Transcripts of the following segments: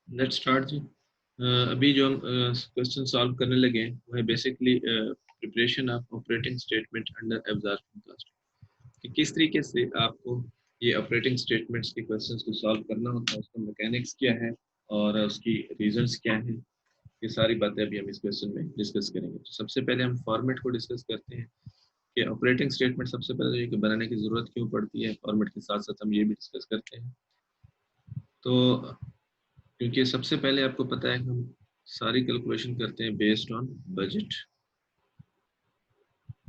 Let's start जी। अभी जो हम क्वेश्चन सॉल्व करने लगे हैं वो है basically preparation of operating statement under absorption cost, कि किस तरीके से आपको ये ऑपरेटिंग स्टेटमेंट्स के क्वेश्चंस को सॉल्व करना होता है, उसका मैकेनिक्स क्या है और उसकी रीजंस क्या है। ये सारी बातें अभी हम इस क्वेश्चन में डिस्कस करेंगे। तो सबसे पहले हम फॉर्मेट को डिस्कस करते हैं कि ऑपरेटिंग स्टेटमेंट सबसे पहले तो ये कि बनाने की ज़रूरत क्यों पड़ती है। फॉर्मेट के साथ साथ हम ये भी डिस्कस करते हैं। तो क्योंकि सबसे पहले आपको पता है हम सारी कैलकुलेशन करते हैं बेस्ड ऑन बजट।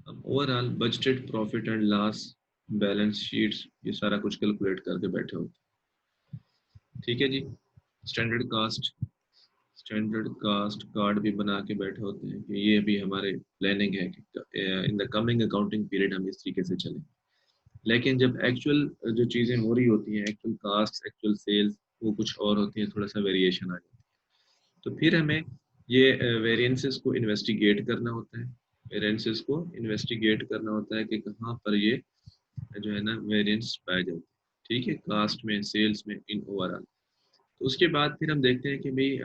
हम overall budgeted profit and loss, balance sheets, ये सारा कुछ कैलकुलेट करके बैठे होते हैं। ठीक है जी। Standard cost, standard cost card भी बना के बैठे होते हैं कि ये भी हमारे प्लानिंग है कि in the coming accounting period हम इस तरीके से चलें। लेकिन जब एक्चुअल जो चीज़ें हो रही होती हैं, एक्चुअल कास्ट, एक्चुअल सेल्स, वो कुछ और होती हैं, थोड़ा सा वेरिएशन आ जाता है। तो फिर हमें ये वेरिएंसेस को इन्वेस्टिगेट करना होता है। वेरिएंसेस को इन्वेस्टिगेट करना होता है कि कहाँ पर ये जो है ना वेरिएंस पाए जाते हैं। ठीक है, कास्ट में, सेल्स में, इन ओवरऑल। तो उसके बाद फिर हम देखते हैं कि भाई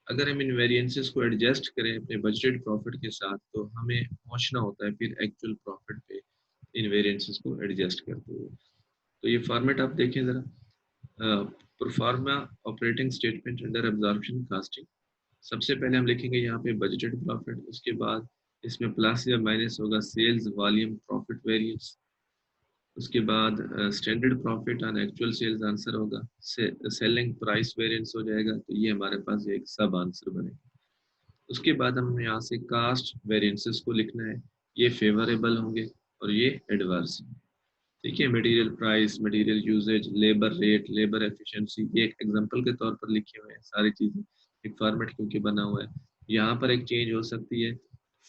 अगर हम इन वेरिएंसेस को एडजस्ट करें अपने बजटेड प्रॉफिट के साथ, तो हमें पहुंचना होता है फिर एक्चुअल प्रॉफिट पे इन वेरिएंसेस को एडजस्ट करते हुए। तो ये फॉर्मेट आप देखें ज़रा। Proforma operating statement under absorption casting. सबसे पहले हम लिखेंगे यहाँ पे बजटेड प्रॉफिट, उसके बाद इसमें प्लस या माइनस होगा सेल्स वॉल्यूम प्रॉफिट वेरिएंस। उसके बाद standard profit on actual sales answer होगा, सेलिंग प्राइस वेरिएंस हो जाएगा। तो ये हमारे पास एक सब आंसर बनेगा। उसके बाद हम यहाँ से कास्ट वेरिएंसेस को लिखना है। ये फेवरेबल होंगे और ये एडवर्स। ठीक है, material price, material usage, labour rate, labour efficiency, ये एक एग्जांपल के तौर पर लिखे हुए हैं सारी चीज़ें। एक फॉर्मेट क्योंकि बना हुआ है, यहाँ पर एक चेंज हो सकती है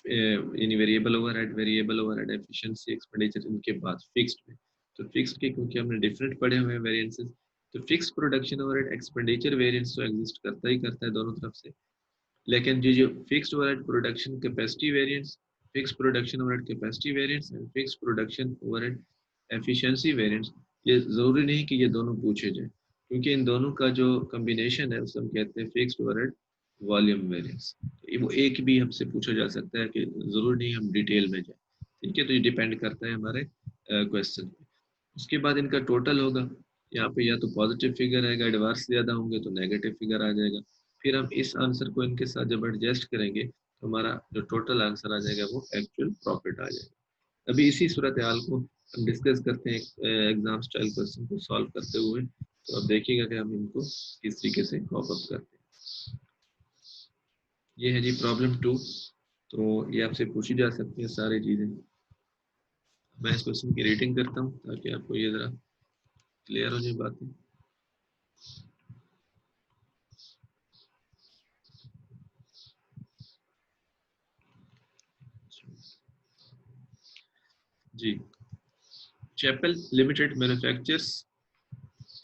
in variable overhead, variable overhead, efficiency, expenditure, इनके बाद फिक्स्ड में। तो फिक्स्ड के क्योंकि हमने डिफरेंट पढ़े हुए हैं वेरिएंसेस, तो fix production overhead expenditure variance तो एग्जिस्ट करता है दोनों तरफ से। लेकिन जो fixed overhead production capacity variance, fix production overhead capacity variance and fix production overhead efficiency variance, ये ज़रूरी नहीं कि ये दोनों पूछे जाएं, क्योंकि इन दोनों का जो कम्बिनेशन है उसे हम कहते हैं फिक्स्ड ओवरहेड वॉल्यूम वेरिएंस। तो वो एक भी हमसे पूछा जा सकता है, कि ज़रूरी नहीं हम डिटेल में जाए। ठीक है, तो ये डिपेंड करता है हमारे क्वेश्चन पे। उसके बाद इनका टोटल होगा। यहाँ पे या तो पॉजिटिव फिगर आएगा, एडवांस ज़्यादा होंगे तो नेगेटिव फिगर आ जाएगा। फिर हम इस आंसर को इनके साथ जब एडजस्ट करेंगे तो हमारा जो टोटल आंसर आ जाएगा वो एक्चुअल प्रॉफिट आ जाएगा। अभी इसी सूरत हाल को हम डिस्कस करते हैं एग्जाम स्टाइल क्वेश्चन को सॉल्व करते हुए। तो अब देखिएगा कि हम इनको किस तरीके से कॉप अप करते हैं। ये है जी प्रॉब्लम 2। तो ये आपसे पूछी जा सकती है सारी चीज़ें। मैं इस क्वेश्चन की रेटिंग करता हूँ ताकि आपको ये ज़रा क्लियर हो जाए बातें। जी। Chapel limited manufactures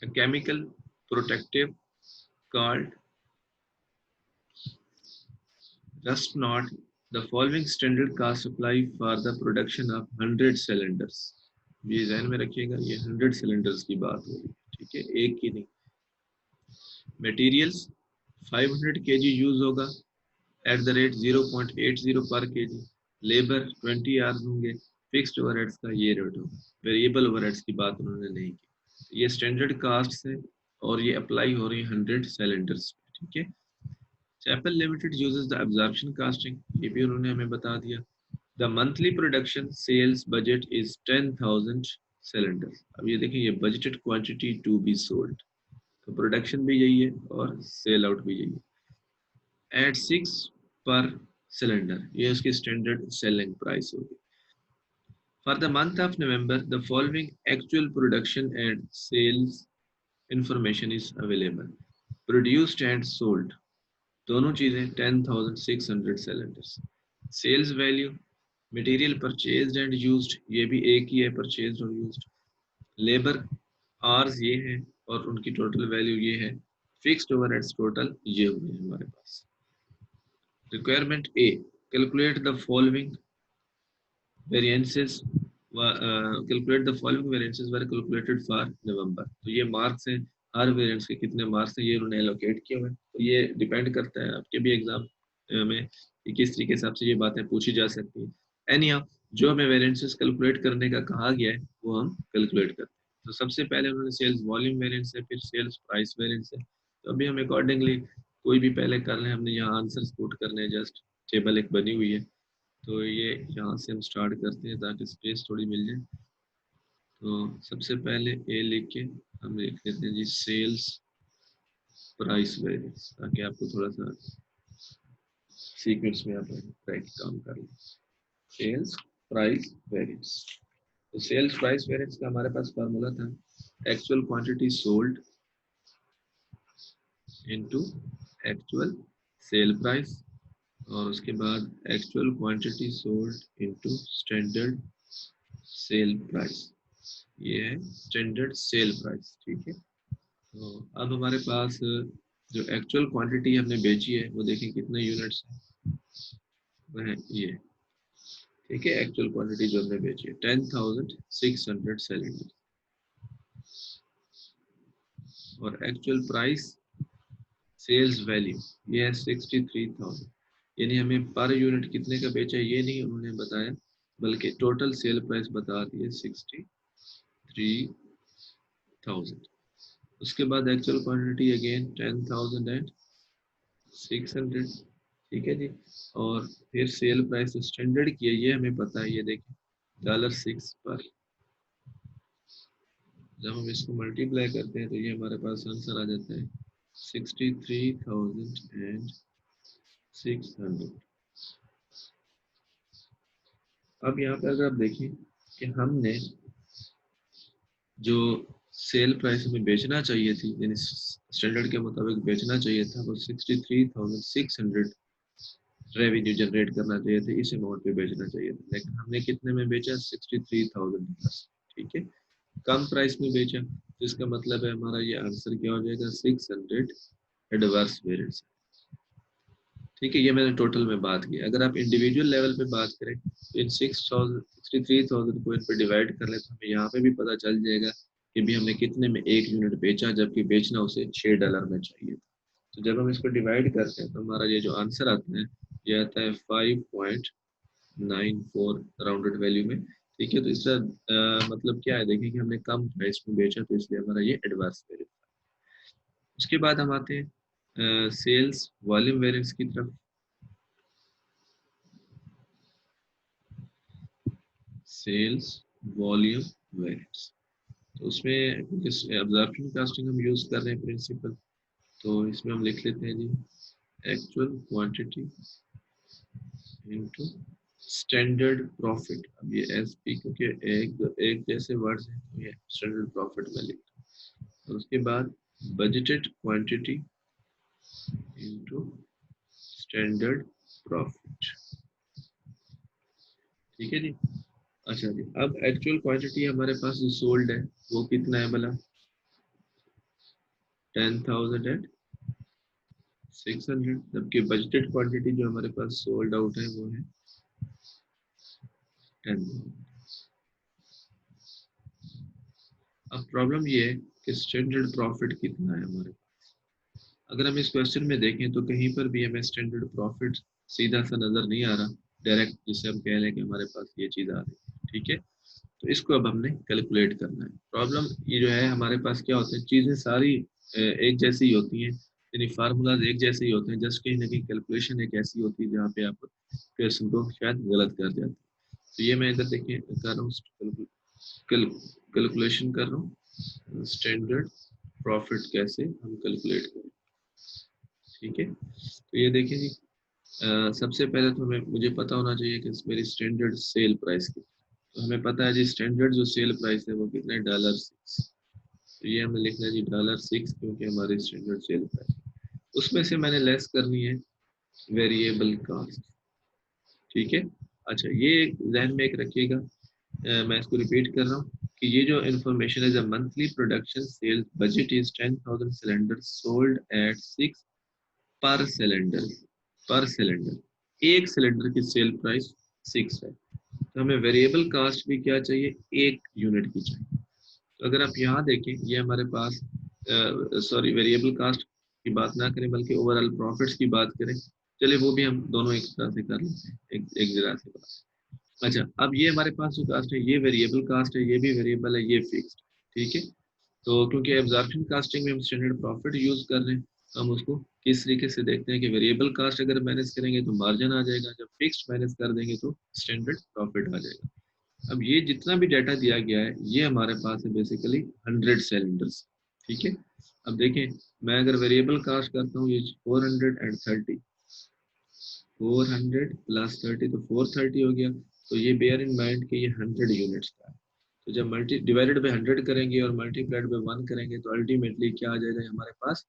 a chemical protective called rust knot. The following standard car supply for the production of 100 cylinders. ये ध्यान में रखिएगा, ये 100 सिलेंडर्स की बात हो रही है। ठीक है, एक की नहीं। मटेरियल्स 500 kg यूज होगा एट द रेट 0.80 पर केजी। लेबर 20 आवर्स होंगे। फिक्स्ड ओवरहेड्स का ये रेट होगा। वेरिएबल ओवरहेड्स की बात उन्होंने नहीं की। ये स्टैंडर्ड कास्ट है और ये अप्लाई हो रही है 100 सिलेंडर्स पे। ठीक है। Chapel limited uses the absorption costing, ये भी उन्होंने हमें बता दिया। The monthly production sales budget is 10,000 cylinders. अब ये देखिए, ये budgeted quantity to be sold, तो प्रोडक्शन भी यही है और सेल आउट भी यही है। एट 6 पर सिलेंडर, ये उसकी स्टैंडर्ड सेलिंग प्राइस होगी। For the month of November the following actual production and sales information is available. Produced and sold दोनों चीज़ें 10,600 cylinders. Sales value, material purchased and used, ये भी एक ही है, परचेज्ड और यूज्ड। लेबर आवर्स ये है और उनकी टोटल वैल्यू ये है। फिक्स्ड ओवरहेड्स टोटल ये हुए हमारे पास। Requirement A, calculate the following variances, calculate the following variances were calculated for November. तो ये मार्क्स हैं हर वेरिएंट्स के कितने मार्क्स हैं ये उन्होंने एलोकेट किए हुए हैं। तो ये डिपेंड करता है आपके भी एग्जाम में कि किस तरीके से हिसाब से ये बातें पूछी जा सकती हैं। एनी हाउ जो हमें वेरिएंसेस कैलकुलेट करने का कहा गया है वो हम कैलकुलेट करते हैं। तो सबसे पहले उन्होंने सेल्स वॉल्यूम वेरिएंस है, फिर सेल्स प्राइस वेरिएंस है। तो अभी हम अकॉर्डिंगली कोई भी पहले कर लें, हमने यहाँ आंसर पुट करने हैं, जस्ट टेबल एक बनी हुई है। तो ये यहाँ से हम स्टार्ट करते हैं ताकि स्पेस थोड़ी मिल जाए। तो सबसे पहले ए लिख के हम लिख लेते हैं जी सेल्स प्राइस वेरिएंस, ताकि आपको थोड़ा सा सीक्वेंस में आप राइट काम कर लें। सेल्स प्राइस वेरिएंस, तो सेल्स प्राइस वेरिएंस का हमारे पास फार्मूला था actual quantity sold into actual sale price, और उसके बाद actual quantity sold into standard sale price. ये है स्टैंडर्ड सेल प्राइस, ठीक है। तो अब हमारे पास जो एक्चुअल क्वांटिटी हमने बेची है वो देखें कितने यूनिट्स है, वह है ये, ठीक है। एक्चुअल क्वांटिटी जो हमने बेची है 10,600 सिलेंडर, और एक्चुअल प्राइस सेल्स वैल्यू ये है 63,000। यानी हमें पर यूनिट कितने का बेचा ये नहीं उन्होंने बताया, बल्कि टोटल सेल प्राइस बता दी है 63,000। उसके बाद एक्चुअल क्वांटिटी अगेन 10,600, ठीक है जी। और फिर सेल प्राइस स्टैंडर्ड की है, ये हमें पता है, ये देखिए $6 पर। जब हम इसको मल्टीप्लाई करते हैं तो ये हमारे पास आंसर आ जाता है 63,600। अब यहाँ पे अगर आप देखें कि हमने जो सेल प्राइस हमें बेचना चाहिए थी, यानी स्टैंडर्ड के मुताबिक बेचना चाहिए था, वो 63,600 रेवेन्यू जनरेट करना चाहिए थे, इस अमाउंट पे बेचना चाहिए था, लेकिन हमने कितने में बेचा 63,000 प्लस, ठीक है। कम प्राइस में बेचा, तो इसका मतलब है हमारा ये आंसर क्या हो जाएगा 600 एडवर्स वेरिएंस, ठीक है। ये मैंने टोटल में बात की। अगर आप इंडिविजुअल लेवल पे बात करें तो इन 63,000 को इन पे डिवाइड कर ले तो हमें यहाँ पे भी पता चल जाएगा कि भी हमने कितने में एक यूनिट बेचा, जबकि बेचना उसे $6 में चाहिए। तो जब हम इसको डिवाइड करते हैं तो हमारा ये जो आंसर आता है ये आता है 5.94 राउंडेड वैल्यू में, ठीक है। तो इसका मतलब क्या है, देखें कि हमने कम प्राइस में बेचा तो इसलिए हमारा ये एडवर्स वेरिएंस। उसके बाद हम आते हैं सेल्स वॉल्यूम वेरिएंस की तरफ। सेल्स वॉल्यूम वेरिएंस, तो उसमें एब्जॉर्प्शन कास्टिंग हम यूज कर रहे हैं प्रिंसिपल, तो इसमें हम लिख लेते हैं जी actual quantity into standard profit. अब ये एसपी क्योंकि एक जैसे वर्ड्स हैं तो ये स्टैंडर्ड प्रॉफिट में लिखते हैं। तो उसके बाद budgeted quantity into standard profit, ठीक है जी। अच्छा जी, अब एक्चुअल क्वांटिटी हमारे पास जो सोल्ड है वो कितना है भला 10,600, जबकि बजटेड क्वांटिटी जो हमारे पास सोल्ड आउट है वो है 10,000। अब प्रॉब्लम ये है कि स्टैंडर्ड प्रॉफिट कितना है हमारे पास। अगर हम इस क्वेश्चन में देखें तो कहीं पर भी हमें स्टैंडर्ड प्रॉफिट सीधा सा नजर नहीं आ रहा डायरेक्ट, जिसे हम कह लें कि हमारे पास ये चीज आ रही है, ठीक है। तो इसको अब हमने कैलकुलेट करना है। प्रॉब्लम ये जो है हमारे पास क्या होता है, चीजें सारी एक जैसी ही होती हैं, यानी फार्मूलाज एक जैसे ही होते हैं, जस्ट कहीं ना कहीं कैलकुलेशन एक ऐसी होती है जहाँ पे आप क्वेश्चन को शायद गलत कर जाते हैं। तो ये मैं इधर देखिए कर रहा हूँ, कैलकुलेशन कर रहा हूँ स्टैंडर्ड प्रॉफिट कैसे हम कैलकुलेट करें, ठीक है। तो ये देखिए जी सबसे पहले तो मुझे पता होना चाहिए कि मेरी स्टैंडर्ड सेल प्राइस की, तो हमें पता है जी स्टैंडर्ड जो सेल प्राइस है वो कितना है $6। तो ये हमें लिखना है जी $6 क्योंकि हमारी स्टैंडर्ड सेल प्राइस, उसमें से मैंने लेस करनी है वेरिएबल कास्ट, ठीक है। अच्छा ये ध्यान में एक रखिएगा, मैं इसको रिपीट कर रहा हूँ कि ये जो इन्फॉर्मेशन है, the monthly production sales budget is 10,000 cylinder sold at 6 per cylinder, पर सिलेंडर एक सिलेंडर की सेल प्राइस 6 है। तो हमें वेरिएबल कास्ट भी क्या चाहिए, एक यूनिट की चाहिए। तो अगर आप यहाँ देखें ये हमारे पास सॉरी वेरिएबल कास्ट की बात ना करें बल्कि ओवरऑल प्रॉफिट्स की बात करें। चलिए वो भी हम दोनों एक तरह से कर लेते हैं, एक जगह से बात। अच्छा, अब ये हमारे पास जो कास्ट है ये वेरिएबल कास्ट है, ये भी वेरिएबल है, ये फिक्स्ड। ठीक है, तो क्योंकि एब्जॉर्प्शन कास्टिंग में हम स्टैंडर्ड प्रॉफिट यूज कर रहे हैं, तो हम उसको किस तरीके से देखते हैं कि वेरिएबल कास्ट अगर मैनेज करेंगे तो मार्जिन आ जाएगा, जब फिक्स्ड मैनेज कर देंगे तो स्टैंडर्ड प्रॉफिट आ जाएगा। अब ये जितना भी डाटा दिया गया है ये हमारे पास है बेसिकली 100 सिलेंडर्स। ठीक है, अब देखें मैं अगर वेरिएबल कास्ट करता हूँ ये 430, 400 प्लस 30 तो 430 हो गया। तो ये बेयर इन माइंड कि ये 100 यूनिट्स का है। तो जब मल्टी डिवाइडेड बाई 100 करेंगे और मल्टीप्लाइड बाई 1 करेंगे तो अल्टीमेटली क्या आ जाएगा हमारे पास,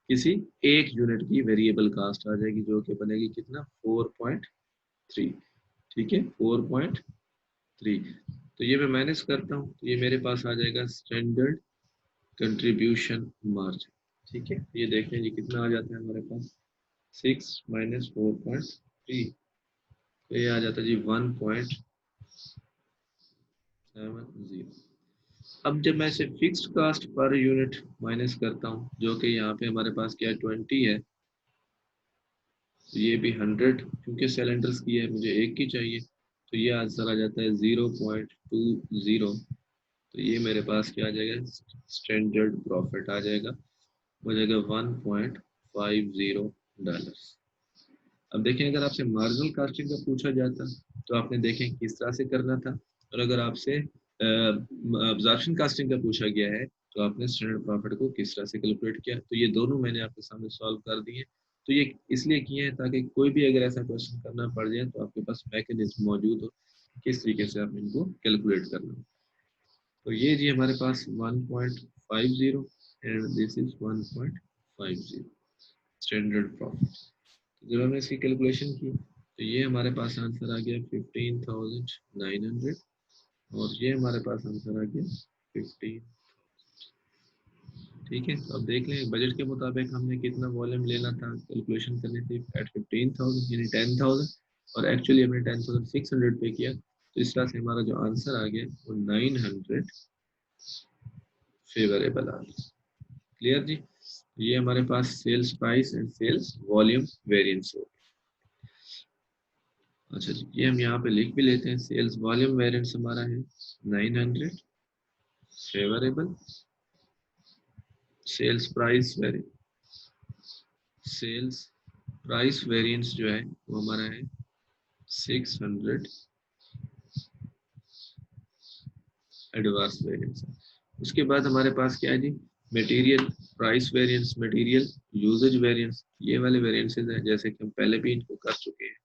किसी एक यूनिट की वेरिएबल कास्ट आ जाएगी जो कि बनेगी कितना, 4.3। ठीक है, 4.3। तो ये मैं माइनस करता हूँ तो ये मेरे पास आ जाएगा स्टैंडर्ड कंट्रीब्यूशन मार्जिन। ठीक है, ये देखते हैं जी कितना आ जाता है हमारे पास, 6 - 4.3, तो ये आ जाता है जी 1.70। अब जब मैं इसे fixed cost per unit minus करता हूँ जो कि यहाँ पे हमारे पास क्या है 20 है, तो ये भी 100 क्योंकि सिलेंडर्स की है मुझे एक की चाहिए, तो ये आंसर आ जाता है 0.20। तो ये मेरे पास क्या आ जाएगा, स्टैंडर्ड प्रॉफिट आ जाएगा, हो जाएगा $1.50। अब देखें अगर आपसे मार्जिनल कास्टिंग का पूछा जाता तो आपने देखें किस तरह से करना था, और अगर आपसे अब्जॉर्प्शन कास्टिंग का पूछा गया है तो आपने स्टैंडर्ड प्रॉफिट को किस तरह से कैलकुलेट किया। तो ये दोनों मैंने आपके सामने सॉल्व कर दिए। तो ये इसलिए किए हैं ताकि कोई भी अगर ऐसा क्वेश्चन करना पड़ जाए तो आपके पास मैकेनिज्म मौजूद हो किस तरीके से आप इनको कैलकुलेट करना हो। तो ये जी हमारे पास 1.50 and this is 1.50 standard profit. जब हमने इसकी कैलकुलेशन की तो ये हमारे पास आंसर आ गया 15,900, और ये हमारे पास आंसर आ गया 15। ठीक है, तो अब देख लें बजट के मुताबिक हमने कितना वॉल्यूम लेना था, कैलकुलेशन करनी थी एट 15,000 यानी 10,000, और एक्चुअली हमने 10,600 पे किया, तो इस तरह से हमारा जो आंसर आ गया वो 900 फेवरेबल आ गया। क्लियर जी, ये हमारे पास sales price and sales volume variance हो। अच्छा जी, ये हम यहाँ पे लिख भी लेते हैं, सेल्स वॉल्यूम वेरिएंस हमारा है 900 favourable, sales price sales price variance जो है वो हमारा है 600 एडवर्स वेरिएंस। उसके बाद हमारे पास क्या है जी, material price variance, material usages variance, ये वाले वेरिएंसेस हैं जैसे कि हम पहले भी इनको कर चुके हैं।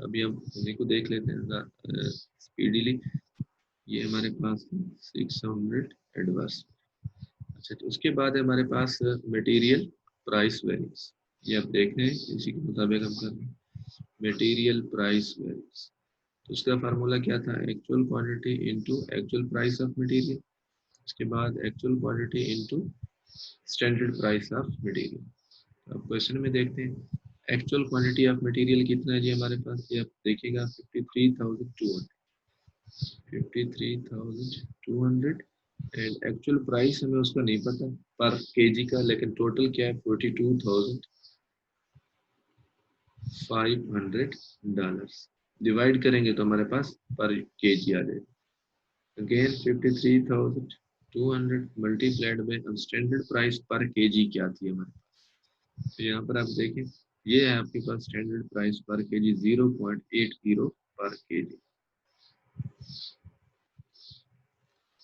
अभी हम इन्हीं को देख लेते हैं स्पीडीली। ये हमारे पास 600 एडवर्स। अच्छा, तो उसके बाद है हमारे पास मटेरियल प्राइस वेरिएंस, ये आप देख रहे हैं इसी के मुताबिक हम कर रहे हैं मटेरियल प्राइस वेरिएंस। तो उसका फार्मूला क्या था, actual quantity into actual price of material, उसके बाद actual quantity into standard price of material. अब क्वेश्चन में देखते हैं एक्चुअल क्वांटिटी ऑफ मटेरियल कितना है जी हमारे पास, ये आप देखिएगा 53,200, 53,200, एंड एक्चुअल प्राइस हमें उसका नहीं पता पर केजी का, लेकिन टोटल क्या है $42,500। डिवाइड करेंगे तो हमारे पास पर केजी आ जाएगा। Again 53,200 multiplied by standard price पर केजी क्या थी हमारे पास, तो यहाँ पर आप देखें ये है आपके पास स्टैंडर्ड प्राइस पर केजी 0.80 पर केजी।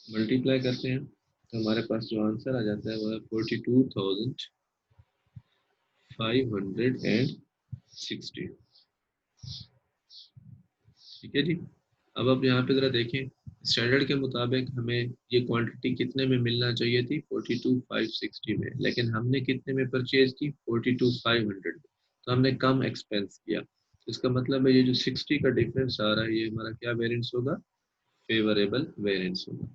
मल्टीप्लाई करते हैं तो हमारे पास जो आंसर आ जाता है वो है 42,560। ठीक है जी, अब आप यहाँ पे ज़रा देखें स्टैंडर्ड के मुताबिक हमें ये क्वांटिटी कितने में मिलना चाहिए थी 42,560 में, लेकिन हमने कितने में परचेज की 42,500 में, तो हमने कम एक्सपेंस किया। तो इसका मतलब है ये जो 60 का डिफरेंस आ रहा है ये हमारा क्या वेरिएंस होगा, फेवरेबल वेरिएंस होगा।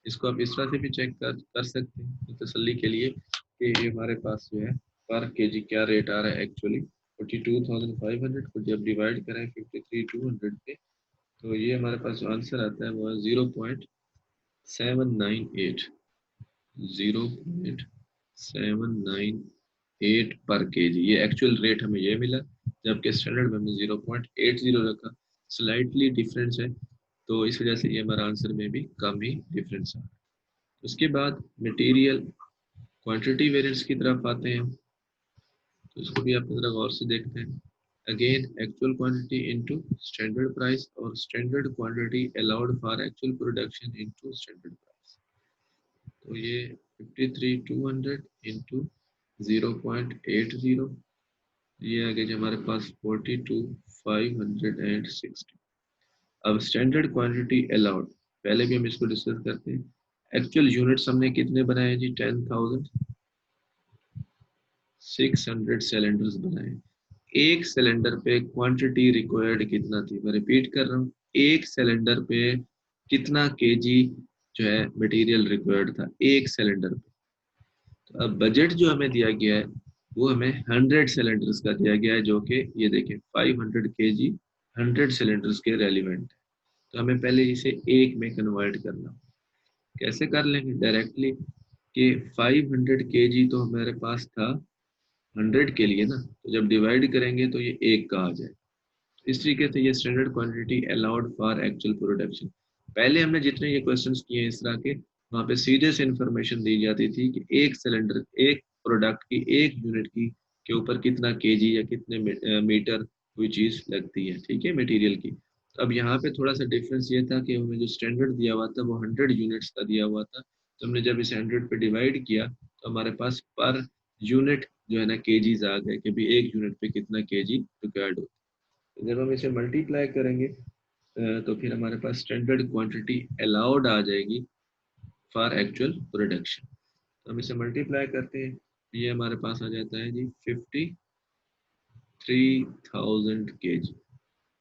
इसको आप इस तरह से भी चेक कर सकते हैं तसल्ली के लिए कि ये हमारे पास जो है पर केजी क्या रेट आ रहा है एक्चुअली 42,500 को जब डिवाइड करें 53,200 पे, तो ये हमारे पास जो आंसर आता है वो है 0.798, 0.798 798 पर केजी, ये एक्चुअल रेट हमें ये मिला, जबकि स्टैंडर्ड में हमने 0.80 रखा, स्लाइटली डिफरेंस है, तो इस वजह से ये हमारा आंसर में भी कम ही डिफरेंस है। उसके बाद मटेरियल क्वांटिटी वेरिएंस की तरफ आते हैं, तो इसको भी आप जरा गौर से देखते हैं। Again actual quantity into standard price, और standard quantity allowed for actual production into standard price, तो ये 53,200 इंटू 0.80, ये आ गया हमारे पास 42,560। अब स्टैंडर्ड क्वांटिटी अलाउड, पहले भी हम इसको डिस्कस करते हैं। एक्चुअल यूनिट्स हमने कितने बनाए जी? 10,600 सिलेंडर्स बनाए। एक सिलेंडर पे क्वांटिटी रिक्वायर्ड कितना थी? मैं रिपीट कर रहा हूँ, एक सिलेंडर पे कितना केजी जो है मटेरियल रिक्वायर्ड था एक सिलेंडर पे। तो अब बजट जो हमें दिया गया है वो हमें 100 सिलेंडर्स का दिया गया है, जो कि ये देखें 500 केजी 100 सिलेंडर्स के रेलिवेंट है। तो हमें पहले इसे एक में कन्वर्ट करना, कैसे कर लेंगे? डायरेक्टली कि 500 केजी तो हमारे पास था 100 के लिए ना, तो जब डिवाइड करेंगे तो ये एक का आ जाए। इस तरीके से ये standard quantity allowed for actual production. पहले हमने जितने ये क्वेश्चंस किए हैं इस तरह के, वहाँ पे सीधे से इंफॉर्मेशन दी जाती थी कि एक सिलेंडर, एक प्रोडक्ट की, एक यूनिट की के ऊपर कितना केजी या कितने मीटर कोई चीज लगती है, ठीक है, मटेरियल की। तो अब यहाँ पे थोड़ा सा डिफरेंस ये था कि हमें जो स्टैंडर्ड दिया हुआ था वो 100 यूनिट्स का दिया हुआ था, तो हमने जब इसे 100 पे डिवाइड किया तो हमारे पास पर यूनिट जो है ना केजीज आ गए कि भी एक यूनिट पे कितना केजी रिक्वायर्ड होता है। जब हम इसे मल्टीप्लाई करेंगे तो फिर हमारे पास स्टैंडर्ड क्वांटिटी अलाउड आ जाएगी फॉर एक्चुअल प्रोडक्शन। तो हम इसे मल्टीप्लाई करते हैं, ये हमारे पास आ जाता है जी 53,000 केजी,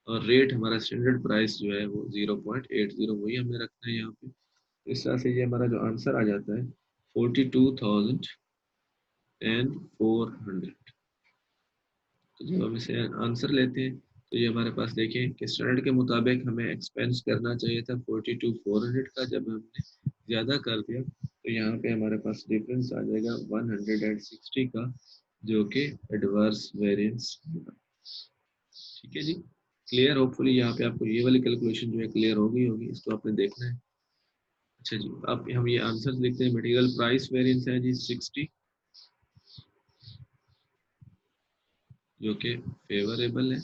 और रेट हमारा स्टैंडर्ड प्राइस जो है वो 0.80 वही हमें रखना है यहाँ पे। इस तरह से ये हमारा जो आंसर आ जाता है 42,400। तो जब हम इसे आंसर लेते हैं तो ये हमारे पास देखें कि स्टैंडर्ड के मुताबिक हमें एक्सपेंस करना चाहिए था 42,400 का, जब हमने ज़्यादा कर दिया तो यहाँ पे हमारे पास डिफरेंस आ जाएगा 160 का, जो कि एडवर्स वेरिएंस होगा। ठीक है जी, क्लियर? होपफुली यहाँ पे आपको ये वाली कैलकुलेशन जो है क्लियर होगी इसको आपने देखना है। अच्छा जी, अब हम ये आंसर लिखते हैं। मटेरियल प्राइस वेरिएंस है जी 60, जो कि फेवरेबल है,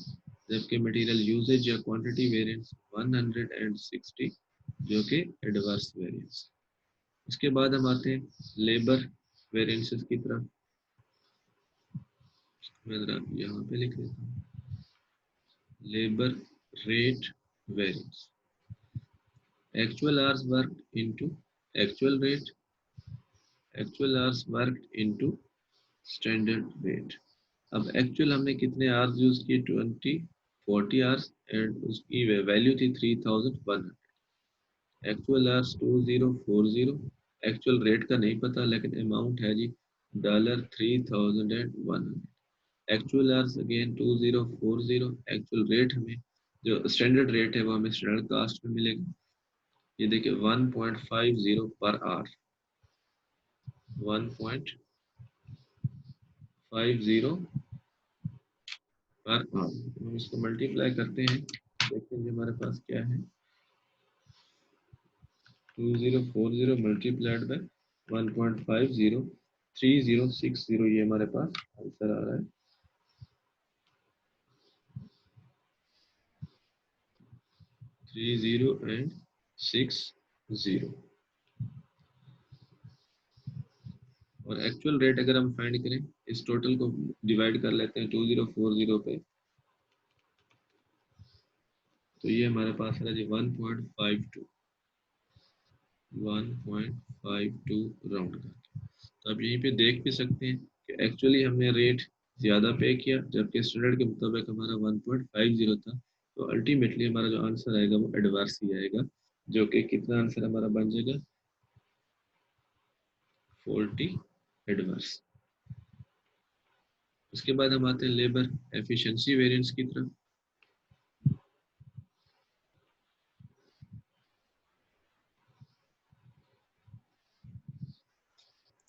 जबकि मटेरियल यूजेज या क्वांटिटी वेरिएंस 160, जो कि एडवर्स वेरिएंस। उसके बाद हम आते हैं लेबर वेरिएंसेस की तरफ। मैं जरा यहाँ पे लिख देता हूँ, labour rate variance, actual hours worked into actual rate, actual hours worked into standard rate. अब एक्चुअल हमने कितने आवर्स यूज किए? 40 आवर्स, एंड उसकी वैल्यू थी 3,100। एक्चुअल आवर्स 2040, एक्चुअल रेट का नहीं पता लेकिन अमाउंट है जी $3,100। Actual hours again 2040, actual rate हमें जो स्टैंडर्ड रेट है वो हमें स्टैंडर्ड कास्ट में मिलेगा, ये देखिए 1.50 पर आवर, 1.50 पर आवर। हम इसको मल्टीप्लाई करते हैं, देखते हैं हमारे पास क्या है, 2040 मल्टीप्लाइड बाय 1.50, 3060, ये हमारे पास आंसर आ रहा है। 3060, और एक्चुअल रेट अगर हम फाइंड करें, इस टोटल को डिवाइड कर लेते हैं 2040 पे, तो ये हमारे पास है जी 1.52 राउंड करके। तो आप यहीं पे देख भी सकते हैं कि एक्चुअली हमने रेट ज़्यादा पे किया, जबकि स्टैंडर्ड के मुताबिक हमारा 1.50 था। तो अल्टीमेटली हमारा जो आंसर आएगा वो एडवर्स ही आएगा, जो कि कितना आंसर हमारा बन जाएगा 40 एडवर्स। उसके बाद हम आते हैं लेबर एफिशिएंसी वेरिएंस की तरफ।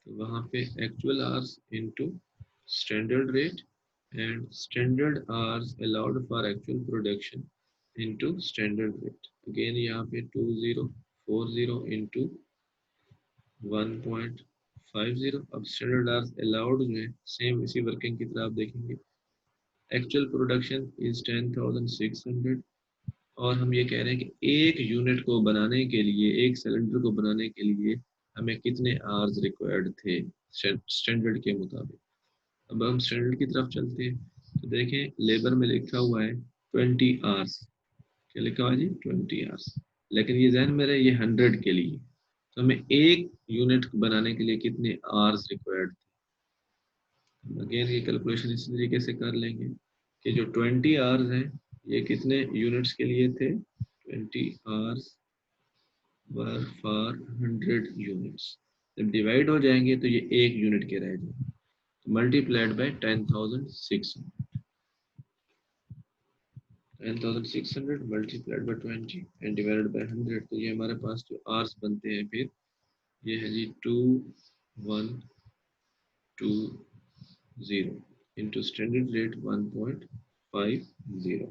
तो वहाँ पे actual hours into standard rate and standard hours allowed for actual production into standard rate. Again यहाँ पे 2040 इनटू 1.50। अब स्टैंडर्ड आवर्स अलाउड जो है सेम इसी वर्किंग की तरह आप देखेंगे। एक्चुअल प्रोडक्शन इज 10,600 और हम ये कह रहे हैं कि एक यूनिट को बनाने के लिए, एक सिलेंडर को बनाने के लिए हमें कितने आवर्स रिक्वायर्ड थे स्टैंडर्ड के मुताबिक। अब हम स्टैंडर्ड की तरफ चलते हैं तो देखें लेबर में लिखा हुआ है 20 आवर्स। क्या लिखा हुआ है जी? 20 आवर्स। लेकिन ये जहन में रहे ये 100 के लिए, तो हमें एक यूनिट बनाने के लिए कितने आवर्स रिक्वायर्ड थे। अगेन ये कैलकुलेशन इसी तरीके से कर लेंगे कि जो 20 आवर्स हैं ये कितने यूनिट्स के लिए थे। 20 hours were for 100 units। जब डिवाइड हो जाएंगे तो ये एक यूनिट के रह जाएंगे, तो multiplied by 10,600। 10,600 multiplied by 20 and divided by 100, तो ये हमारे पास जो आवर्स बनते हैं फिर ये है जी 2120 इंटू स्टैंडर्ड रेट 1.50।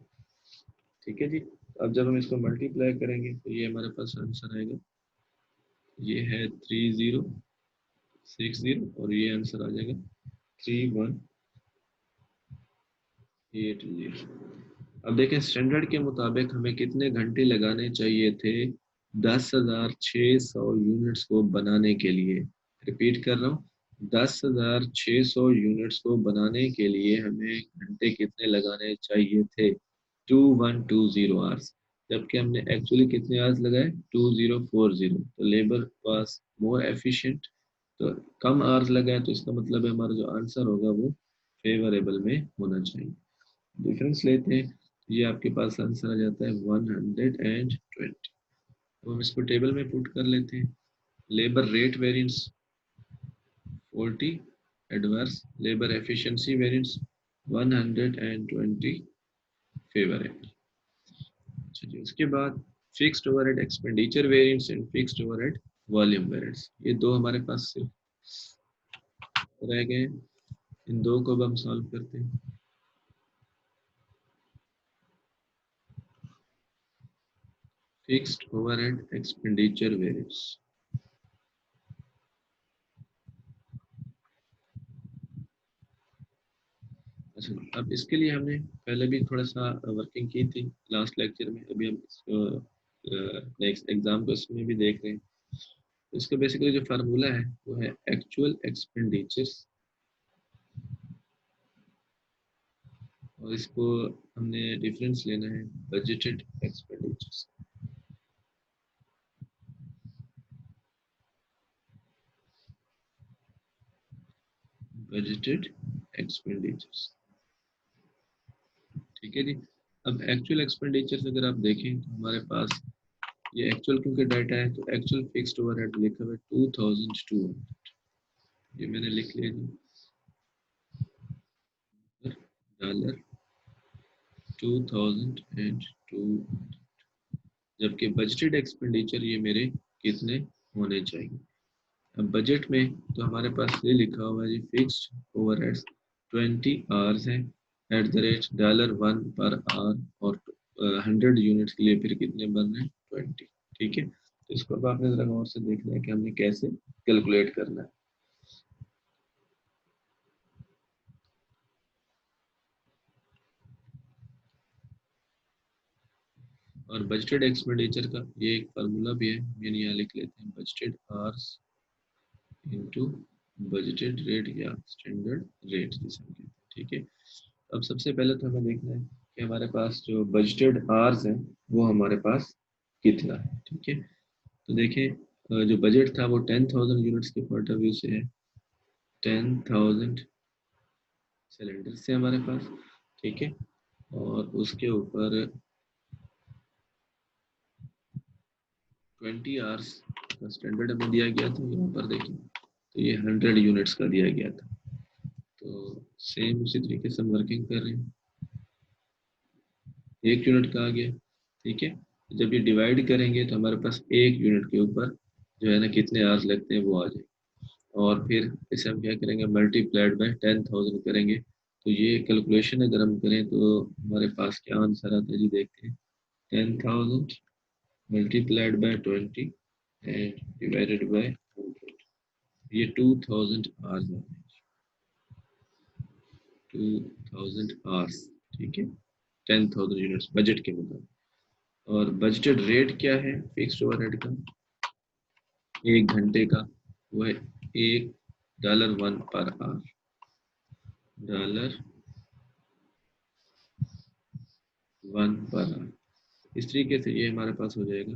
ठीक है जी। अब जब हम इसको मल्टीप्लाई करेंगे तो ये हमारे पास आंसर आएगा, ये है 3060 और ये आंसर आ जाएगा 3180। अब देखें स्टैंडर्ड के मुताबिक हमें कितने घंटे लगाने चाहिए थे 10,600 यूनिट्स को बनाने के लिए। रिपीट कर रहा हूँ, 10,600 यूनिट्स को बनाने के लिए हमें घंटे कितने लगाने चाहिए थे 2120 आवर्स, जबकि हमने एक्चुअली कितने आवर्स लगाए 2040। तो लेबर वाज मोर एफिशिएंट, तो कम आवर्स लगाए, तो इसका मतलब है हमारा जो आंसर होगा वो फेवरेबल में होना चाहिए। डिफरेंस लेते हैं, ये आपके पास आंसर आ जाता है 120। तो हम इसको टेबल में पुट कर लेते हैं। Labour rate variance 40, adverse labour efficiency variance 120 favourable. अच्छा जी, उसके बाद fixed overhead expenditure variance and fixed overhead volume variance, ये दो हमारे पास सिर्फ रह गए। इन दो को अब हम सॉल्व करते हैं। फिक्स्ड ओवरहेड एक्सपेंडिचर वेरिएंस, अच्छा अब इसके लिए हमने पहले भी थोड़ा सा वर्किंग की थी लास्ट लेक्चर में, अभी हम इसको नेक्स्ट एग्जाम को इसमें भी देख रहे हैं। इसका बेसिकली जो फार्मूला है वो है एक्चुअल एक्सपेंडिचर्स, और इसको हमने डिफरेंस लेना है बजटेड एक्सपेंडिचर्स। बजटेड एक्सपेंडिचर्स, ठीक है जी। अब एक्चुअल एक्सपेंडिचर्स अगर आप देखें तो हमारे पास ये एक्चुअल क्योंकि डाटा है, तो एक्चुअल फिक्स्ड ओवरहेड लिखा हुआ है 2200, ये मैंने लिख लिया जी डॉलर 2002, जबकि बजटेड एक्सपेंडिचर ये मेरे कितने होने चाहिए। अब बजट में तो हमारे पास ये लिखा हुआ है जी फिक्स्ड ओवरहेड्स 20 आवर्स है at the rate $1 per hour, और 100 यूनिट्स के लिए फिर कितने बन रहे हैं 20। ठीक है, तो इसको अब आपने जरा गौर से देखना है कि हमने कैसे कैलकुलेट करना है। और बजटेड एक्सपेंडिचर का ये एक फार्मूला भी है, यानी यहाँ लिख लेते हैं budgeted hours into budgeted rate या स्टैंडर्ड रेट जिसे हम कहते हैं। ठीक है, अब सबसे पहले तो हमें देखना है कि हमारे पास जो बजटेड आवर्स है वो हमारे पास कितना है। ठीक है, तो देखिए जो बजट था वो 10,000 यूनिट्स के पॉइंट ऑफ व्यू से है, 10,000 सिलेंडर से हमारे पास। ठीक है, और उसके ऊपर 20 आवर्स का स्टैंडर्ड हमें दिया गया था। यहाँ पर देखिए तो ये 100 यूनिट्स का दिया गया था, तो सेम उसी तरीके से हम वर्किंग कर रहे हैं। एक यूनिट का आ गया। ठीक है, जब ये डिवाइड करेंगे तो हमारे पास एक यूनिट के ऊपर जो है ना कितने आवर्स लगते हैं वो आ जाए। और फिर इसे हम क्या करेंगे, मल्टीप्लाइड बाय 10,000 करेंगे। तो ये कैलकुलेशन अगर हम करें तो हमारे पास क्या आंसर आता है जी, देखते हैं। 10,000 multiplied by 20 and divided by 100, ये 2000 आवर्स आ रहे हैं, 2000 आवर्स, ठीक है, 10,000 यूनिट्स बजट के मुताबिक। और बजटेड रेट क्या है फिक्स्ड ओवरहेड का, 1 घंटे का, वो है $1 पर आवर, $1 पर आवर। इस तरीके से ये हमारे पास हो जाएगा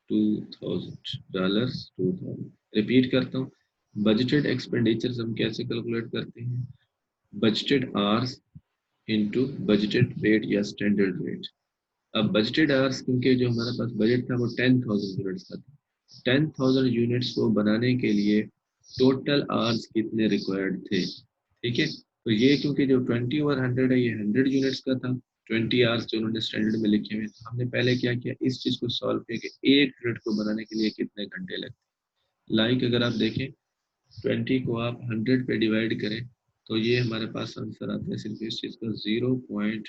$2,000। रिपीट करता हूँ, बजटेड एक्सपेंडिचर्स हम कैसे कैलकुलेट करते हैं, budgeted hours into budgeted rate या स्टैंडर्ड रेट। अब बजटेड आवर्स, क्योंकि जो हमारे पास बजट था वो 10,000 यूनिट्स का था, 10,000 यूनिट्स को बनाने के लिए टोटल आवर्स कितने रिक्वायर्ड थे, ठीक है। तो ये क्योंकि जो 20 ओवर 100 है ये 100 यूनिट्स का था, 20 आवर्स जो उन्होंने स्टैंडर्ड में लिखे हुए, तो हमने पहले क्या किया, इस चीज को सॉल्व किया कि एक यूनिट को बनाने के लिए कितने घंटे लगते। लाइक अगर आप देखें 20 को आप 100 पे डिवाइड करें तो ये हमारे पास आंसर आता है सिर्फ इस चीज का 0.20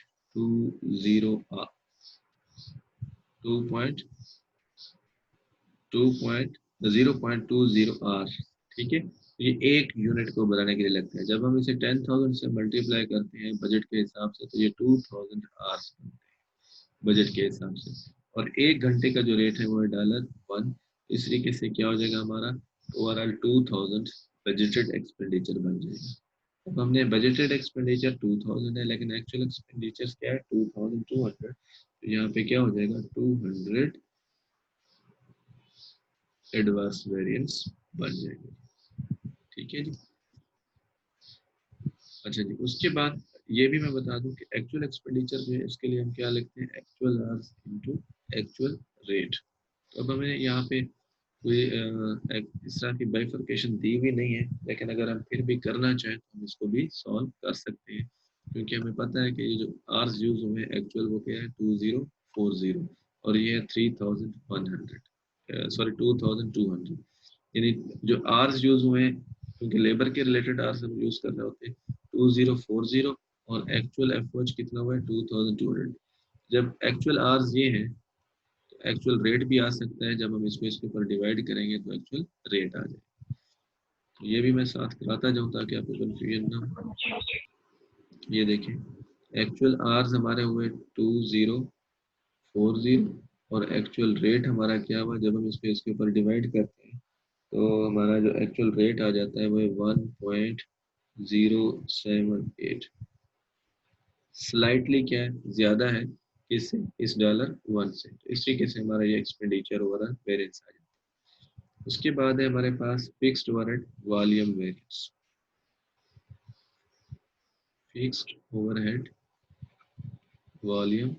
0.20 आर, ठीक है। ये एक यूनिट को बनाने के लिए लगता है। जब हम इसे 10,000 से मल्टीप्लाई करते हैं बजट के हिसाब से तो ये 2,000 आवर्स बनते हैं बजट के हिसाब से। और 1 घंटे का जो रेट है वो है $1। इस तरीके से क्या हो जाएगा, हमारा ओवरऑल 2,000 बजटेड एक्सपेंडिचर बन जाएगा। अब हमने बजटेड एक्सपेंडिचर 2,000 है लेकिन एक्चुअल एक्सपेंडिचर क्या है 2,200, तो यहाँ पे क्या हो जाएगा 200 एडवर्स वेरिएंस बन जाएगा, ठीक है जी। अच्छा जी, उसके बाद ये भी मैं बता दूं कि एक्चुअल एक्सपेंडिचर जो है इसके लिए हम क्या लिखते हैं, actual hours into actual rate. तो अब हमें यहाँ पे कोई इस तरह की बाइफर्केशन दी हुई नहीं है, लेकिन अगर हम फिर भी करना चाहें तो हम इसको भी सॉल्व कर सकते हैं, क्योंकि हमें पता है कि ये जो आवर्स यूज हुए हैं एक्चुअल वो क्या है 2040 और ये है 3,100, सॉरी 2,200, यानी जो आवर्स यूज हुए हैं, क्योंकि लेबर के रिलेटेड आवर्स हम यूज कर रहे होते हैं 2040 और एक्चुअल एफओएच कितना हुआ है 2200। जब एक्चुअल आवर्स ये हैं तो एक्चुअल रेट भी आ सकता है, जब हम इसको इसके ऊपर डिवाइड करेंगे तो एक्चुअल रेट आ जाए। तो ये भी मैं साथ कराता जाऊँ ताकि आपको कंफ्यूजन ना हो। ये देखें एक्चुअल आवर्स हमारे हुए 2040 और एक्चुअल रेट हमारा क्या हुआ, जब हम इसको इसके ऊपर डिवाइड करते हैं तो हमारा जो एक्चुअल रेट आ जाता है वो 1.078, स्लाइटली क्या है ज्यादा है इससे, इस $1 से। तो इस तरीके से हमारा ये एक्सपेंडिचर ओवरऑल वेरिएंस आ जाता है। उसके बाद है हमारे पास fixed overhead volume variance, fixed overhead volume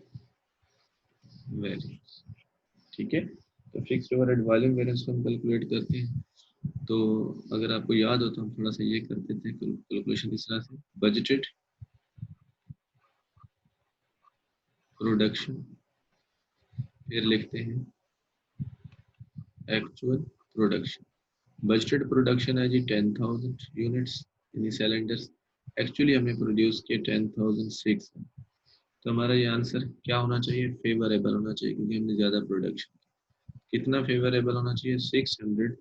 variance, ठीक है। तो फिक्स्ड ओवरहेड वॉल्यूम वेरिएंस को हम कैलकुलेट करते हैं। तो अगर आपको याद हो तो हम थोड़ा सा ये कर देते हैं कैलकुलेशन इस तरह से, बजटेड प्रोडक्शन, फिर लिखते हैं एक्चुअल प्रोडक्शन। बजटेड प्रोडक्शन है जी 10,000 यूनिट्स यानी सिलेंडर्स, एक्चुअली हमने प्रोड्यूस किए 10,006। तो हमारा ये आंसर क्या होना चाहिए, फेवरेबल होना चाहिए, क्योंकि हमने ज़्यादा प्रोडक्शन। कितना फेवरेबल होना चाहिए 600,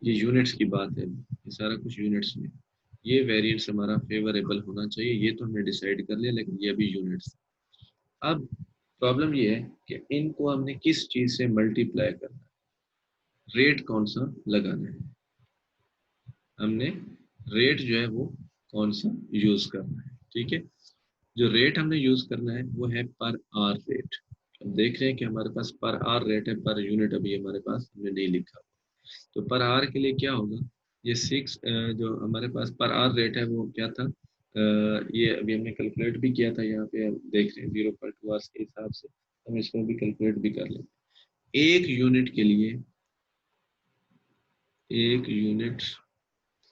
ये यूनिट्स की बात है, ये सारा कुछ यूनिट्स में, ये वेरिएंस हमारा फेवरेबल होना चाहिए। ये तो हमने डिसाइड कर लिया, लेकिन ये भी यूनिट्स। अब प्रॉब्लम ये है कि इनको हमने किस चीज़ से मल्टीप्लाई करना है, रेट कौन सा लगाना है, हमने रेट जो है वो कौन सा यूज करना है, ठीक है। जो रेट हमने यूज करना है वो है पर आर रेट। अब देख रहे हैं कि हमारे पास पर आर रेट है, पर यूनिट अभी हमारे पास हमने नहीं लिखा। तो पर आर के लिए क्या होगा, ये 6 जो हमारे पास पर आर रेट है वो क्या था, ये अभी हमने कैलकुलेट भी किया था, यहाँ पे हम देख रहे हैं 0.2 आवर्स के हिसाब से, हम इसको भी कैलकुलेट भी कर लेंगे। एक यूनिट के लिए, एक unit,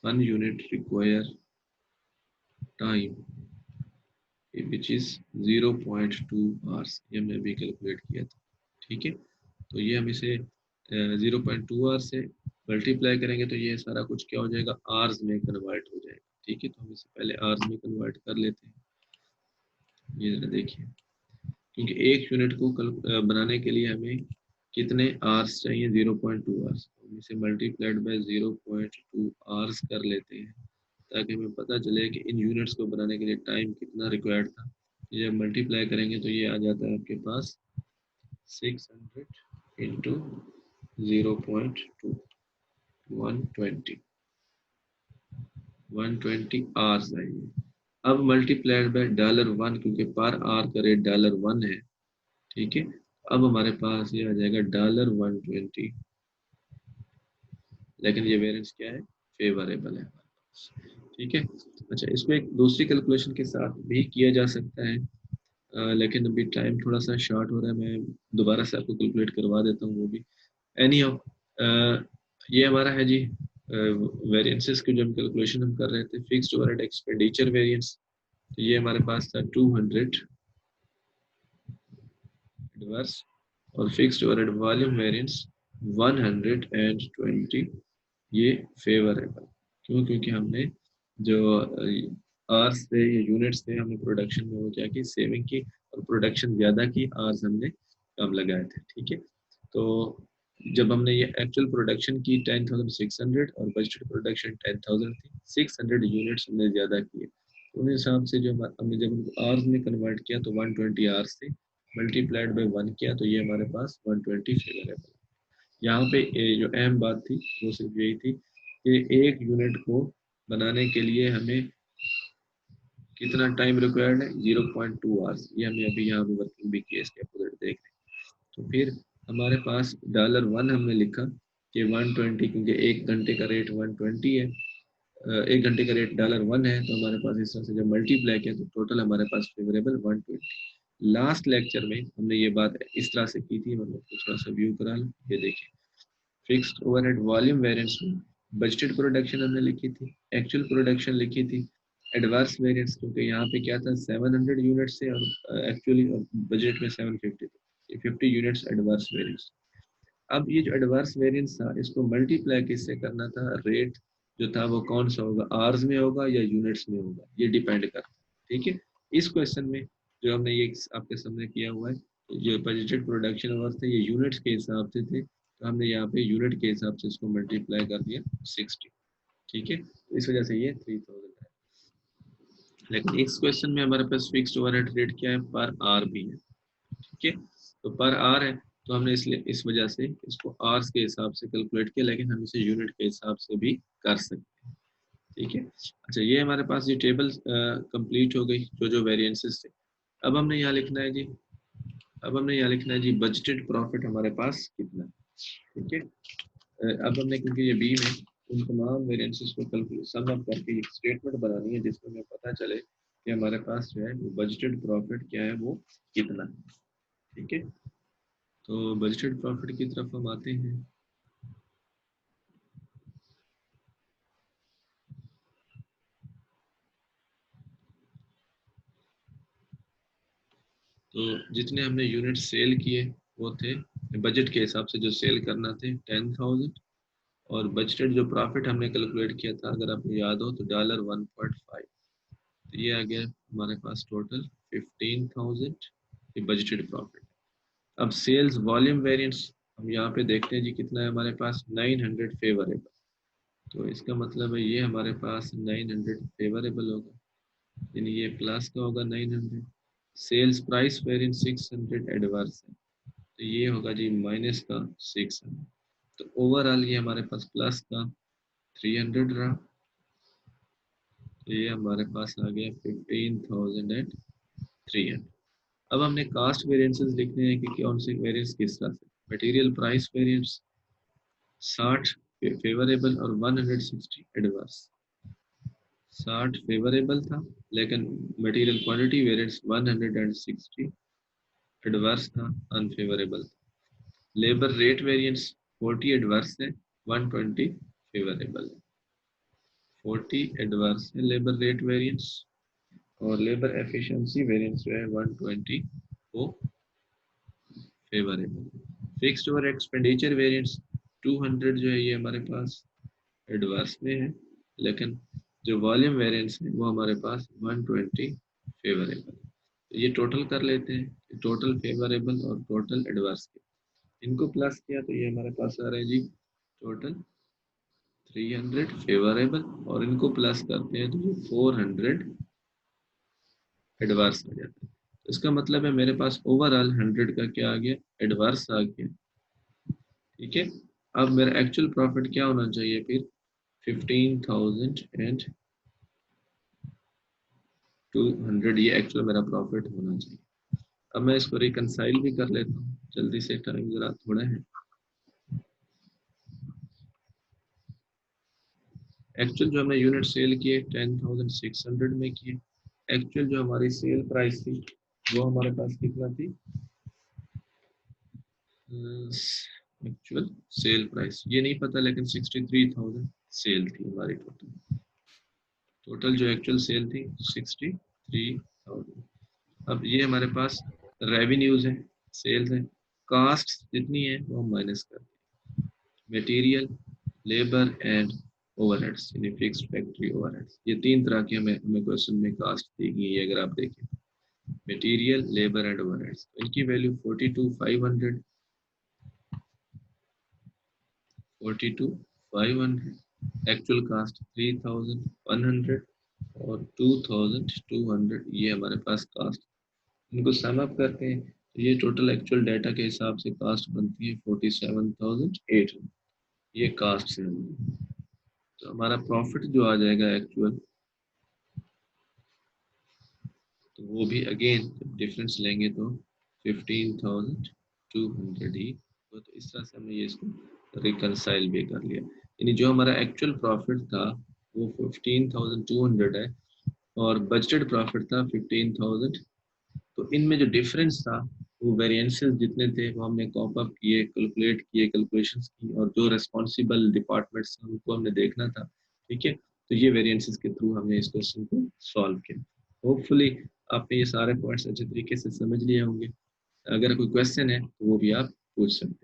1 unit require time which is 0.2 hours, ये हमने अभी कैलकुलेट किया था, ठीक है। तो ये हम इसे 0.2 आवर्स से मल्टीप्लाई करेंगे तो ये सारा कुछ क्या हो जाएगा, आवर्स में कन्वर्ट हो जाएगा। ठीक है, तो हम इसे पहले आवर्स में कन्वर्ट कर लेते हैं। ये जरा देखिए, क्योंकि एक यूनिट को बनाने के लिए हमें कितने आवर्स चाहिए, 0.2 आवर्स। हम इसे मल्टीप्लाइड बाय 0.2 आवर्स कर लेते हैं, ताकि हमें पता चले कि इन यूनिट्स को बनाने के लिए टाइम कितना रिक्वायर्ड था। जब मल्टीप्लाई करेंगे तो ये आ जाता है आपके पास 600 इंटू 0.2, 120, 120 आवर्स आएंगे। अब मल्टीप्लाइड बाय $1, क्योंकि पर आवर का रेट $1 है। ठीक है, अब हमारे पास ये आ जाएगा $120, लेकिन ये वेरिएंस क्या है, फेवरेबल है। ठीक है, अच्छा, इसको एक दूसरी कैलकुलेशन के साथ भी किया जा सकता है, लेकिन अभी टाइम थोड़ा सा शॉर्ट हो रहा है, मैं दोबारा से आपको कैलकुलेट करवा देता हूँ वो भी। एनी ये हमारा है जी वेरिएंसेस की जो हम कैलकुलेशन हम कर रहे थे, फिक्स्ड ओवरहेड एक्सपेंडिचर वेरिएंस। तो ये हमारे पास था 200 एडवर्स, और फिक्स्ड ओवरहेड वॉल्यूम वेरिएंस 120, ये फेवरेबल। क्यों, क्योंकि हमने जो आवर्स थे या यूनिट्स थे, हमने प्रोडक्शन में वो क्या की, सेविंग की, और प्रोडक्शन ज़्यादा की, आवर्स हमने कम लगाए थे। ठीक है, तो जब हमने ये एक्चुअल प्रोडक्शन की 10,600 और बजट प्रोडक्शन 10,000 थी, 600 यूनिट्स हमने ज़्यादा किए। तो उन हिसाब से जो हमने जब उनको आवर्स में कन्वर्ट किया तो 120 आवर्स थे, मल्टीप्लाइड बाई 1 किया तो ये हमारे पास 120 फेवरेबल। यहाँ पे जो अहम बात थी वो सिर्फ यही थी कि एक यूनिट को बनाने के लिए हमें कितना टाइम रिक्वायर्ड है, 0.2 आवर्स। ये हमें अभी यहाँ पे वर्किंग भी किया, इसके अपोजिट देख रहे हैं। तो फिर हमारे पास $1 हमने लिखा कि 120, क्योंकि एक घंटे का रेट 120 है, एक घंटे का रेट $1 है, तो हमारे पास इस तरह से जब मल्टीप्लाई किया तो टोटल हमारे पास फेवरेबल 120। लास्ट लेक्चर में हमने ये बात इस तरह से की थी, मतलब कुछ थोड़ा सा व्यू करा लो। ये देखिए, फिक्स्ड ओवरहेड वॉल्यूम वेरिएंस में बजटेड प्रोडक्शन हमने लिखी थी, एक्चुअल प्रोडक्शन लिखी थी, एडवर्स वेरिएंस क्योंकि यहाँ पे क्या था, 700 यूनिट्स थे और एक्चुअली बजट में 750 थे, 50 यूनिट्स एडवर्स वेरिएंस। अब ये जो एडवर्स वेरिएंस था, इसको मल्टीप्लाई किससे करना था, रेट जो था वो कौन सा होगा, आवर्स में होगा या यूनिट्स में होगा, ये डिपेंड करता है। ठीक है, इस क्वेश्चन में जो हमने ये आपके सामने किया हुआ है, जो बजटेड प्रोडक्शन आवर्स थे ये यूनिट्स के हिसाब से थे, तो हमने यहाँ पे यूनिट के हिसाब से इसको मल्टीप्लाई कर दिया 60। ठीक है, तो इस वजह से ये 3000 है। लेकिन इस क्वेश्चन में हमारे पास फिक्स्ड ओवरहेड रेट क्या है, पर आवर भी है। ठीक है, तो पर आवर है, तो हमने इसलिए इस वजह से इसको आवर्स के हिसाब से कैलकुलेट किया, लेकिन हम इसे यूनिट के हिसाब से भी कर सकते हैं। ठीक है, अच्छा, ये हमारे पास ये टेबल कंप्लीट हो गई, जो जो वेरिएंसेस थे। अब हमने यहाँ लिखना है जी, अब हमने यहाँ लिखना है जी बजटेड प्रॉफिट हमारे पास कितना है। ठीक है, अब हमने, क्योंकि ये बी में उन तमाम वेरिएंसेस को कैलकुलेट सम अप करके एक स्टेटमेंट बनानी है, जिसमें हमें पता चले कि हमारे पास जो है वो बजटेड प्रॉफिट क्या है, वो कितना है। ठीक है, तो बजटेड प्रॉफिट की तरफ हम आते हैं। तो जितने हमने यूनिट सेल किए वो थे बजट के हिसाब से, जो सेल करना थे 10,000, और बजटेड जो प्रॉफिट हमने कैलकुलेट किया था, अगर आपको याद हो तो $1.5, तो ये आ गया हमारे पास टोटल 15,000 ये बजटेड प्रॉफिट। अब सेल्स वॉल्यूम वेरिएंस हम यहाँ पे देखते हैं जी, कितना है हमारे पास, 900 फेवरेबल। तो इसका मतलब है ये हमारे पास 900 फेवरेबल होगा, यानी ये प्लस का होगा 900। सेल्स प्राइस वेरिएंस 600 एडवर्स है, तो ये होगा जी माइनस का 600। तो ओवरऑल ये हमारे पास प्लस का 300 रहा, तो ये हमारे पास आ गया 15,300। अब हमने कास्ट वेरिएंसेस लिखने हैं कि कौन से वेरिएंस किस तरह से। मटेरियल प्राइस वेरिएंस 60 फेवरेबल और 160 एडवर्स। 60 फेवरेबल था, लेकिन मटेरियल क्वांटिटी वेरिएंस 160 एडवर्स था, unfavourable. Labour rate variance 40 adverse है, 120 फेवरेबल है। 40 एडवर्स है लेबर रेट वेरिएंस, और लेबर एफिशिएंसी वेरिएंस जो है 120 वो favourable. Fixed over expenditure variance 200 जो है ये हमारे पास एडवर्स में है, लेकिन जो वॉल्यूम वेरिएंस है वो हमारे पास 120 फेवरेबल। तो ये टोटल कर लेते हैं, टोटल फेवरेबल और टोटल एडवर्स के, इनको प्लस किया तो ये हमारे पास आ रहा है जी टोटल 300 फेवरेबल, और इनको प्लस करते हैं तो ये 400 एडवर्स आ जाता है। तो इसका मतलब है मेरे पास ओवरऑल 100 का क्या आ गया, एडवर्स आ गया। ठीक है, अब मेरा एक्चुअल प्रॉफिट क्या होना चाहिए फिर, 15,200, ये एक्चुअल मेरा प्रॉफिट होना चाहिए। अब मैं इसको रिकंसाइल भी कर लेता हूँ जल्दी से, टाइम जरा थोड़ा है। एक्चुअल जो हमने यूनिट सेल किए 10,600 में किए। एक्चुअल जो हमारी सेल प्राइस थी वो हमारे पास कितना थी, एक्चुअल सेल प्राइस ये नहीं पता, लेकिन 63,000 सेल थी हमारी टोटल। टोटल जो एक्चुअल सेल थी 63,000। अब ये हमारे पास रेवेन्यूज है, सेल्स है, कास्ट जितनी है वो हम माइनस करते हैं, मटेरियल, लेबर एंड ओवरहेड्स, यानी फिक्स्ड फैक्ट्री ओवरहेड्स। ये तीन तरह की हमें हमें क्वेश्चन में कास्ट दी गई है। अगर आप देखें मटेरियल, लेबर एंड ओवरहेड्स, इनकी वैल्यू 42,500, 42,500, एक्चुअल कास्ट 3,100 और 2,200, ये हमारे पास कास्ट। इनको सम अप करते हैं तो ये टोटल एक्चुअल डाटा के हिसाब से कास्ट बनती है 47,800, ये कास्ट से होगी। तो हमारा प्रॉफिट जो आ जाएगा एक्चुअल, तो वो भी अगेन डिफरेंस लेंगे तो 15,200 ही। तो इस तरह से हमने ये इसको रिकनसाइल भी कर लिया, यानी जो हमारा एक्चुअल प्रॉफिट था वो 15,200 है, और बजटेड प्रॉफिट था 15,000। तो इनमें जो डिफरेंस था वो वेरिएंसेस जितने थे वो हमने कॉप अप किए, कैलकुलेट किए, कैलकुलेशंस की, और जो रिस्पॉन्सिबल डिपार्टमेंट्स हैं उनको हमने देखना था। ठीक है, तो ये वेरिएंसेस के थ्रू हमने इस क्वेश्चन को सॉल्व किया। होपफुली आपने ये सारे पॉइंट्स अच्छे तरीके से समझ लिए होंगे। अगर कोई क्वेश्चन है तो वो भी आप पूछ सकते हैं।